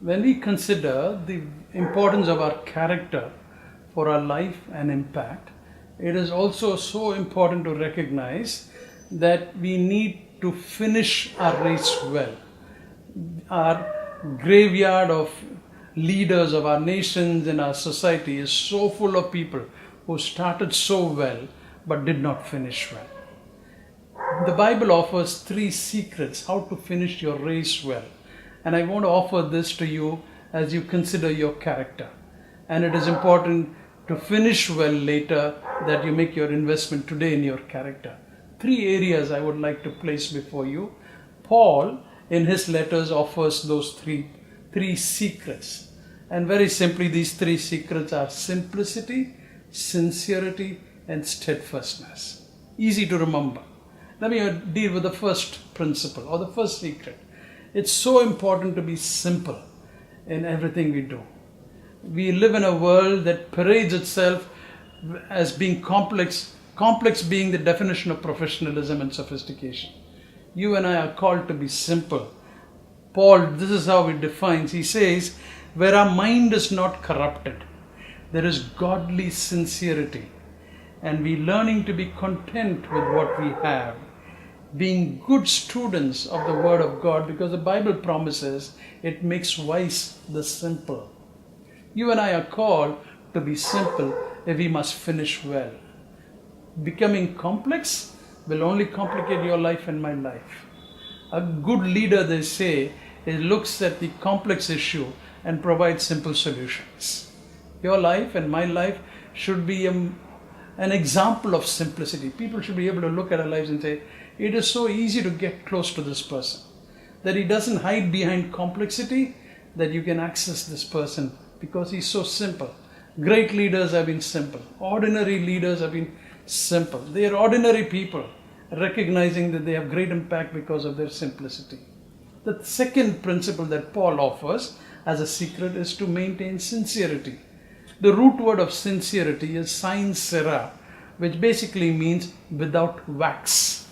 When we consider the importance of our character for our life and impact, it is also so important to recognize that we need to finish our race well. Our graveyard of leaders of our nations and our society is so full of people who started so well but did not finish well. The Bible offers 3 secrets how to finish your race well. And I want to offer this to you as you consider your character. And it is important to finish well later, that you make your investment today in your character. 3 areas I would like to place before you. Paul, in his letters, offers those three secrets. And very simply, these 3 secrets are simplicity, sincerity, and steadfastness. Easy to remember. Let me deal with the first principle or the first secret. It's so important to be simple in everything we do. We live in a world that parades itself as being complex being the definition of professionalism and sophistication. You and I are called to be simple. Paul, this is how he defines. He says, where our mind is not corrupted, there is godly sincerity, and we learning to be content with what we have, being good students of the Word of God, because the Bible promises it makes wise the simple. You and I are called to be simple if we must finish well. Becoming complex will only complicate your life and my life. A good leader, they say, looks at the complex issue and provides simple solutions. Your life and my life should be an example of simplicity. People should be able to look at our lives and say, it is so easy to get close to this person, that he doesn't hide behind complexity, that you can access this person because he's so simple. Great leaders have been simple. Ordinary leaders have been simple. They are ordinary people, recognizing that they have great impact because of their simplicity. The second principle that Paul offers as a secret is to maintain sincerity. The root word of sincerity is sincera, which basically means without wax.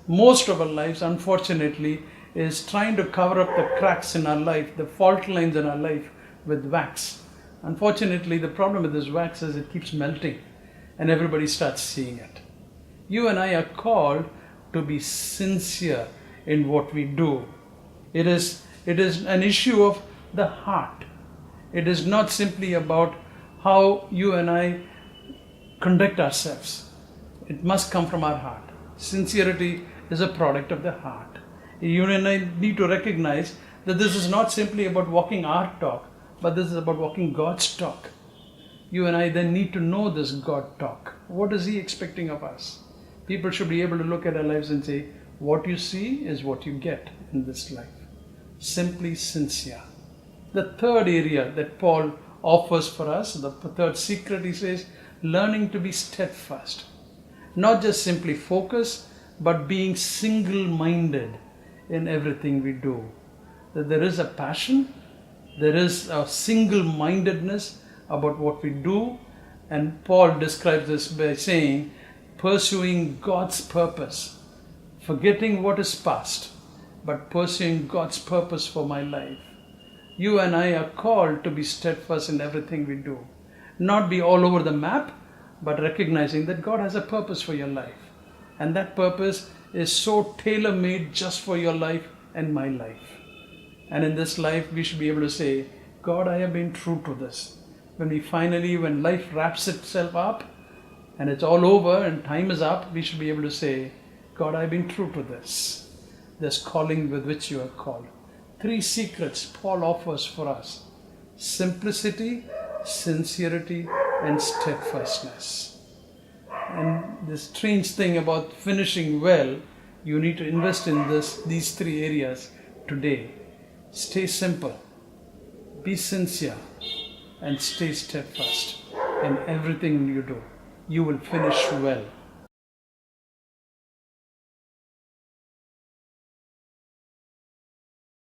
Most of our lives, unfortunately, is trying to cover up the cracks in our life, the fault lines in our life with wax. Unfortunately, the problem with this wax is it keeps melting and everybody starts seeing it. You and I are called to be sincere in what we do. It is an issue of the heart. It is not simply about how you and I conduct ourselves. It must come from our heart. Sincerity is a product of the heart. You and I need to recognize that this is not simply about walking our talk, but this is about walking God's talk. You and I then need to know this God talk. What is He expecting of us? People should be able to look at our lives and say, what you see is what you get in this life. Simply sincere. The third area that Paul offers for us, the third secret, he says, learning to be steadfast. Not just simply focus, but being single-minded in everything we do. That there is a passion, there is a single-mindedness about what we do, and Paul describes this by saying, pursuing God's purpose, forgetting what is past, but pursuing God's purpose for my life. You and I are called to be steadfast in everything we do. Not be all over the map, but recognizing that God has a purpose for your life. And that purpose is so tailor-made just for your life and my life. And in this life, we should be able to say, God, I have been true to this. When life wraps itself up and it's all over and time is up, we should be able to say, God, I've been true to this calling with which you are called. 3 secrets Paul offers for us: simplicity, sincerity, and steadfastness. And the strange thing about finishing well, you need to invest in these 3 areas today. Stay simple, be sincere, and stay steadfast in everything you do. You will finish well.